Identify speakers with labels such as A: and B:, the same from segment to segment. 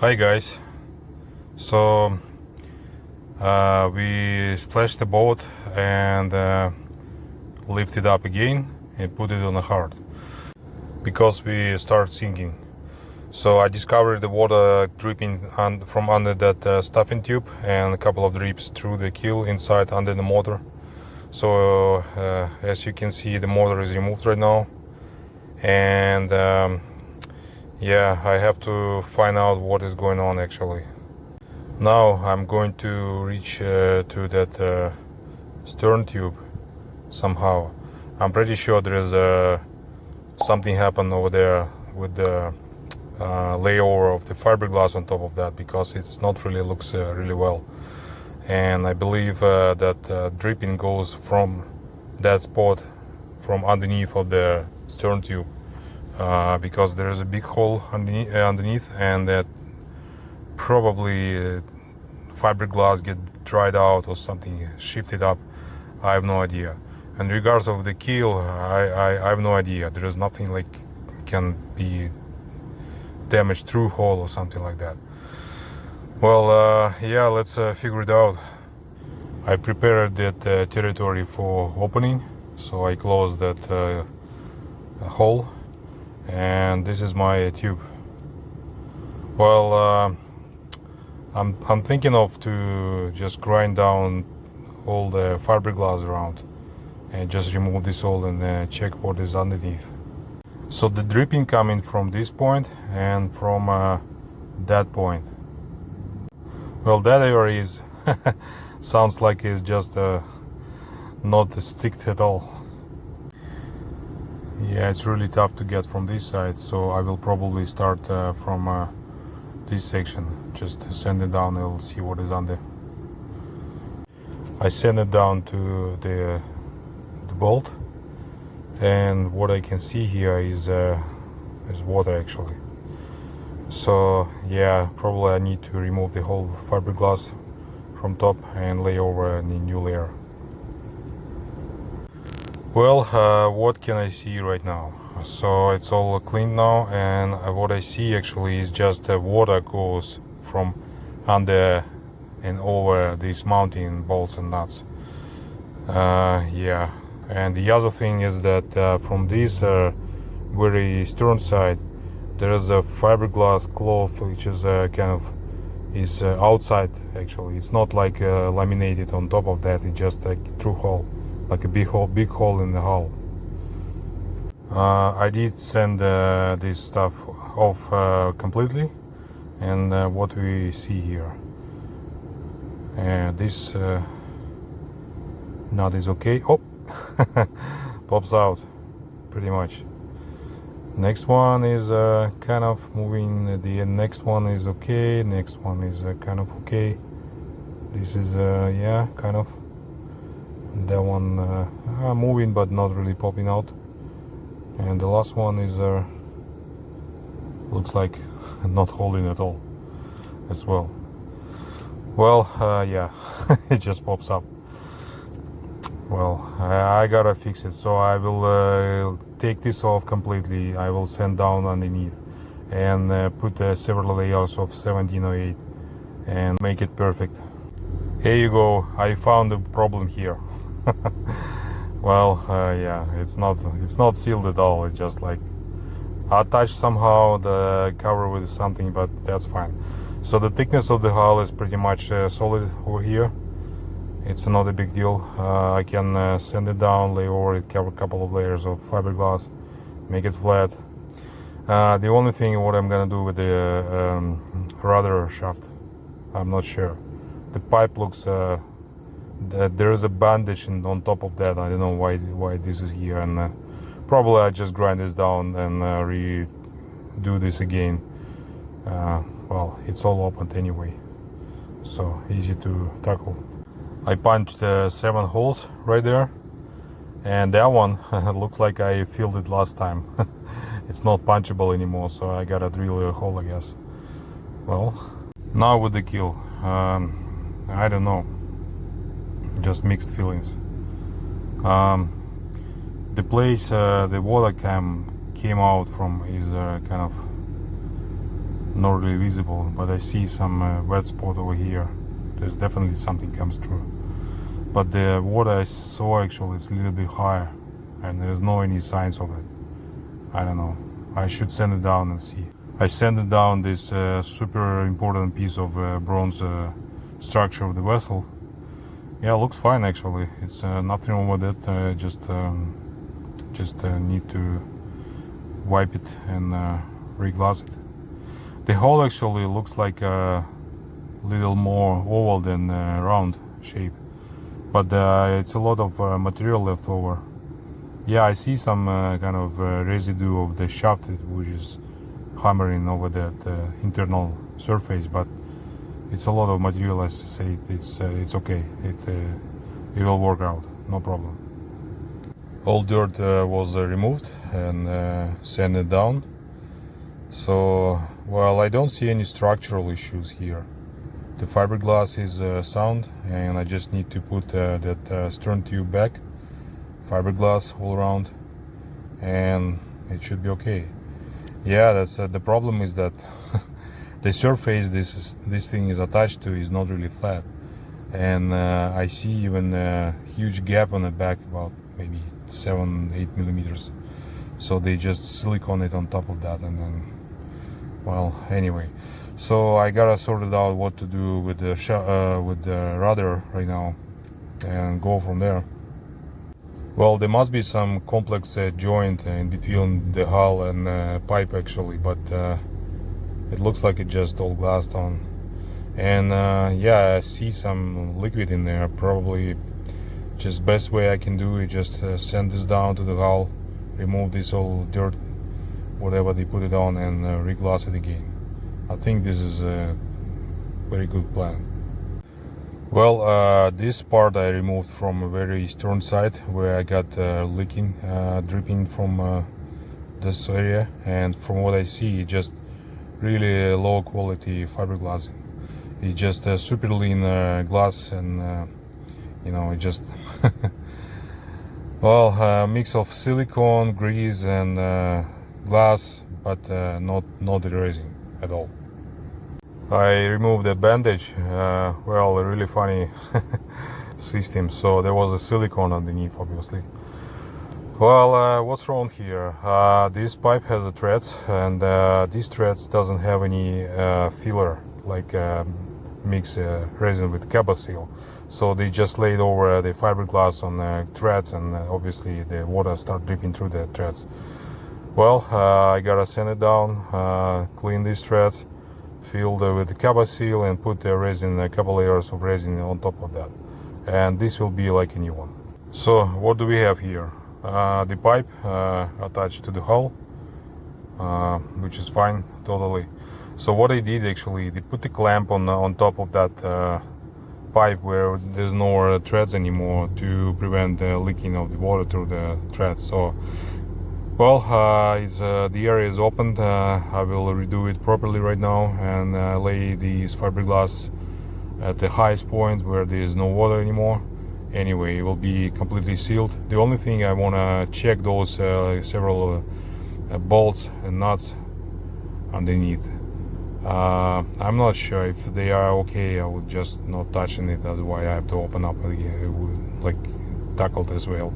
A: Hi guys, so we splashed the boat and lift it up again and put it on a hard because we start sinking. So I discovered the water dripping from under that stuffing tube and a couple of drips through the keel inside under the motor. So as you can see, the motor is removed right now, and yeah, I have to find out what is going on actually. Now I'm going to reach to that stern tube somehow. I'm pretty sure there is something happened over there with the layover of the fiberglass on top of that, because it's not really looks really well. And I believe that dripping goes from that spot from underneath of the stern tube, because there is a big hole underneath, and that probably fiberglass get dried out or something shifted up. I have no idea. And regards of the keel, I have no idea. There is nothing like can be damaged through hole or something like that. Well, yeah, let's figure it out. I prepared that territory for opening, so I closed that hole, and this is my tube. Well, I'm thinking of to just grind down all the fiberglass around and just remove this all and check what is underneath. So the dripping coming from this point and from that point. Well, that area is sounds like it's just not sticked at all. Yeah, it's really tough to get from this side, so I will probably start from this section. Just send it down and we'll see what is under. I send it down to the bolt, and what I can see here is water actually. So yeah, probably I need to remove the whole fiberglass from top and lay over a new layer. Well, what can I see right now? So it's all clean now, and what I see actually is just the water goes from under and over these mounting bolts and nuts. Yeah, and the other thing is that from this very stern side there is a fiberglass cloth which is kind of is outside actually. It's not like laminated on top of that, it's just like through hole, like a big hole in the hull. I did send this stuff off completely, and what we see here, this nut is okay. Oh, pops out pretty much. Next one is kind of moving. The next one is okay. Next one is kind of okay. This is yeah, kind of. That one moving but not really popping out. And the last one is looks like not holding at all as well. Well, yeah, it just pops up. Well, I gotta fix it, so I will take this off completely. I will sand down underneath and put several layers of 1708 and make it perfect. Here you go. I found a problem here. Well, yeah, it's not sealed at all. It's just like attached somehow the cover with something, but that's fine. So the thickness of the hull is pretty much solid over here. It's not a big deal. I can sand it down, lay over it, cover a couple of layers of fiberglass, make it flat. The only thing what I'm gonna do with the rudder shaft, I'm not sure. The pipe looks there is a bandage on top of that. I don't know why this is here, and probably I just grind this down and redo this again. Well, it's all opened anyway, so easy to tackle. I punched 7 holes right there, and that one looks like I filled it last time. It's not punchable anymore, so I gotta drill a hole, I guess. Well, now with the keel, I don't know, just mixed feelings. The place the water came out from is kind of not really visible, but I see some wet spot over here. There's definitely something comes through, but the water I saw actually is a little bit higher, and there's no any signs of it. I don't know, I should send it down and see. I sent it down this super important piece of bronze structure of the vessel. Yeah, looks fine actually. It's nothing wrong with it. Just need to wipe it and reglass it. The hull actually looks like a little more oval than round shape, but it's a lot of material left over. Yeah, I see some kind of residue of the shaft which is hammering over that internal surface, but it's a lot of material. As I say, it's okay. It will work out, no problem. All dirt was removed and sanded down. So, well, I don't see any structural issues here. The fiberglass is sound, and I just need to put that stern tube back, fiberglass all around, and it should be okay. Yeah, that's the problem is that the surface this thing is attached to is not really flat, and I see even a huge gap on the back, about maybe 7-8 millimeters. So they just silicone it on top of that, and then, well, anyway. So I gotta sort it out what to do with the rudder right now, and go from there. Well, there must be some complex joint in between the hull and pipe actually, but it looks like it just all glassed on. And yeah, I see some liquid in there. Probably just best way I can do is just send this down to the hull, remove this all dirt, whatever they put it on, and reglass it again. I think this is a very good plan. Well, this part I removed from a very stern side where I got leaking, dripping from this area, and from what I see, just really low quality fiberglass. It's just super lean glass, and you know, it just well, a mix of silicone, grease, and glass, but not the resin at all. I removed the bandage. Well, a really funny system. So there was a silicone underneath, obviously. Well, what's wrong here? This pipe has a threads, and these threads doesn't have any filler, like mix resin with Caba seal. So they just laid over the fiberglass on the threads, and obviously the water start dripping through the threads. Well, I gotta sand it down, clean these threads, filled with the Caba seal, and put the resin, a couple layers of resin on top of that, and this will be like a new one. So what do we have here? The pipe attached to the hull, which is fine totally. So what I did actually, they put the clamp on top of that pipe where there's no threads anymore, to prevent the leaking of the water through the threads. So well, the area is opened. I will redo it properly right now, and lay these fiberglass at the highest point where there is no water anymore. Anyway, it will be completely sealed. The only thing I want to check those several bolts and nuts underneath. I'm not sure if they are okay. I would just not touching it, otherwise I have to open up again. It would like tackle as well.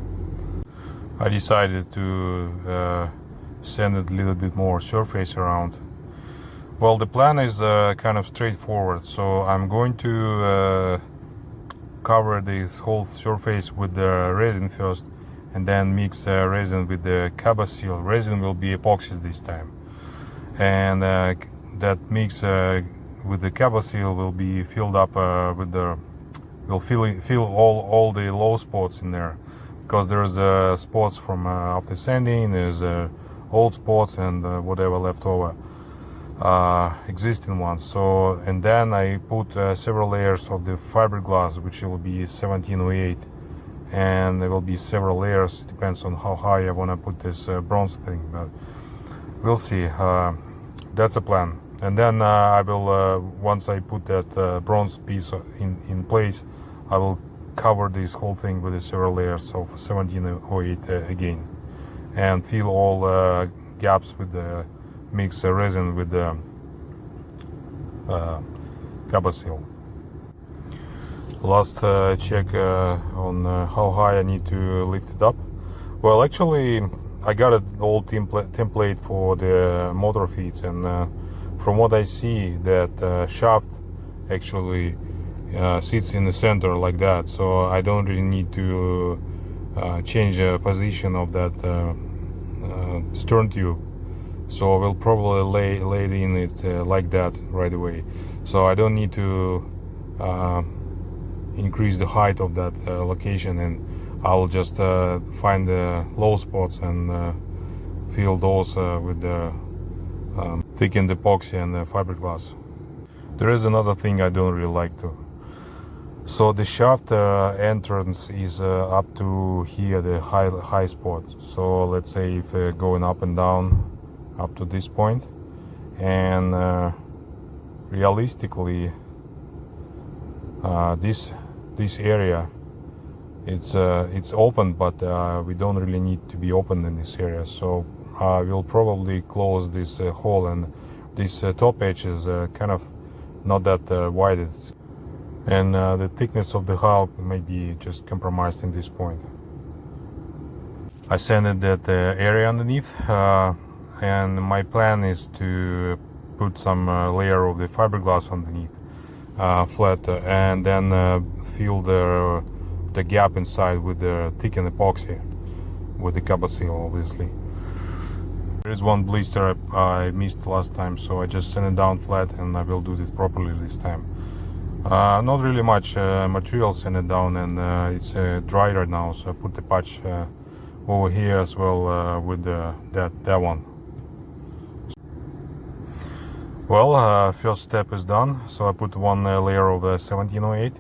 A: I decided to sand it a little bit more surface around. Well, the plan is kind of straightforward. So I'm going to cover this whole surface with the resin first, and then mix resin with the Caba seal. Resin will be epoxy this time, and that mix with the Caba seal will be filled up with the, will fill all the low spots in there, because there's spots from after sanding, there's old spots and whatever left over, existing ones. So, and then I put several layers of the fiberglass, which will be 1708, and there will be several layers, depends on how high I want to put this bronze thing, but we'll see. That's a plan. And then I will, once I put that bronze piece in place, I will cover this whole thing with the several layers of 1708 again, and fill all gaps with the mix resin with the cover seal. Last check on how high I need to lift it up. Well, actually I got an old template for the motor feeds, and from what I see, that shaft actually sits in the center like that, so I don't really need to change the position of that stern tube. So I will probably lay it in it like that right away, so I don't need to increase the height of that location, and I'll just find the low spots and fill those with the thickened epoxy and fiberglass. There is another thing I don't really like too. So the shaft entrance is up to here, the high spot. So let's say if going up and down up to this point, and realistically this area, it's open, but we don't really need to be open in this area. So we'll probably close this hole, and this top edge is kind of not that wide, and the thickness of the hull may be just compromised in this point. I sanded that area underneath, and my plan is to put some layer of the fiberglass underneath flat, and then fill the gap inside with the thickened epoxy with the cover seal, obviously. There is one blister I missed last time, so I just sand it down flat, and I will do this properly this time. Not really much material sanded down, and it's dry right now, so I put the patch over here as well with that one. Well, first step is done, so I put one layer of 1708,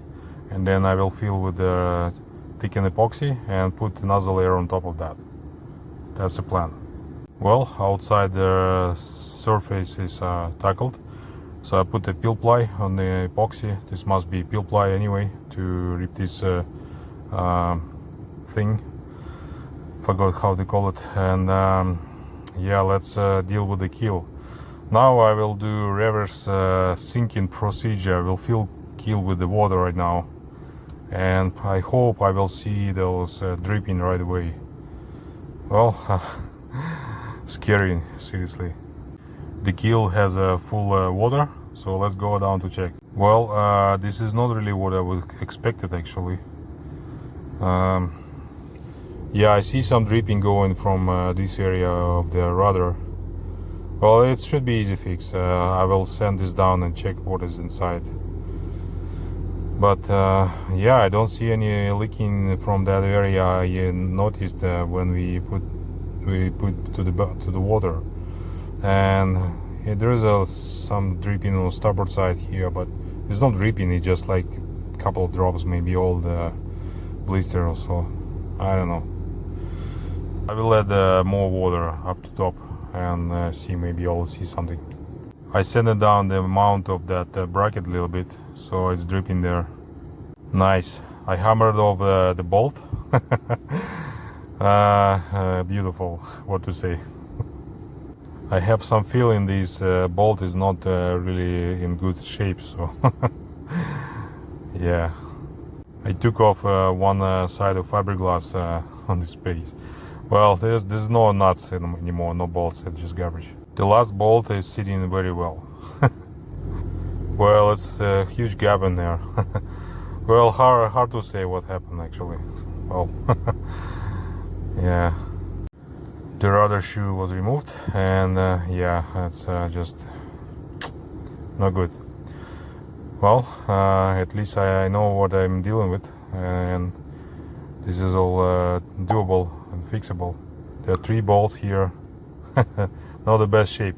A: and then I will fill with the thickened epoxy and put another layer on top of that. That's the plan. Well, outside the surface is tackled, so I put a peel ply on the epoxy. This must be peel ply anyway to rip this thing. Forgot how to call it. And yeah, let's deal with the keel. Now I will do reverse sinking procedure. I will fill keel with the water right now, and I hope I will see those dripping right away. Well, scary, seriously. The keel has full water, so let's go down to check. Well, this is not really what I would expected actually. Yeah, I see some dripping going from this area of the rudder. Well, it should be easy fix. I will sand this down and check what is inside. But yeah, I don't see any leaking from that area I noticed when we put to the water. And yeah, there is some dripping on the starboard side here, but it's not dripping. It's just like a couple of drops, maybe all the blister or so. I don't know. I will add more water up to top and see, maybe I'll see something. I sanded down the mount of that bracket a little bit, so it's dripping there. Nice. I hammered off the bolt. Beautiful, what to say. I have some feeling this bolt is not really in good shape, so yeah. I took off one side of fiberglass on this piece. Well, there's no nuts anymore, no bolts, it's just garbage. The last bolt is sitting very well. Well, it's a huge gap in there. Well, hard to say what happened actually. Well, yeah. The rudder shoe was removed, and yeah, it's just not good. Well, at least I know what I'm dealing with, and this is all doable and fixable. There are 3 bolts here. Not the best shape.